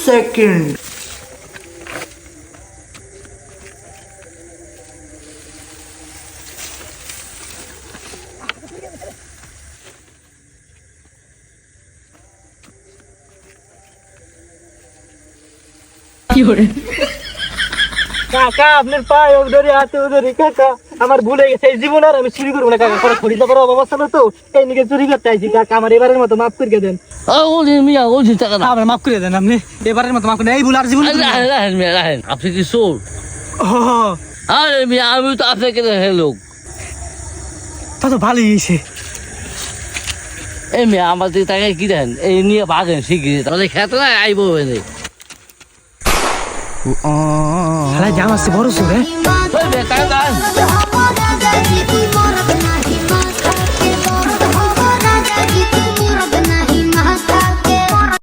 Second. কাকা আপনার পায়ে ধরে হাতে ধরে কাকা আমার ভুলে গেছে এই জীবন আর আমি চুরি করবো না কাকা, পরে খরিদ করার অবস্থা না তো এই নিকে চুরি করতে আইছি কাকা, আমার এবারের মতো মাফ করে দেন। আমার মাফ করে দেন, আপনি এবারের মতো মাফ করে এই ভুল আর জীবন আপনি কি চোর? আরে মিয়া আমি তো আপনাকে দেখে লোক। তা তো ভালোই হয়েছে। এই মিয়া আমাদের তাকে কি দেন এই নিয়ে ভাগেন শিখিয়ে তাহলে খেতে না আইব এনে। জাম আছে বড় চোর। ওই বেটা দান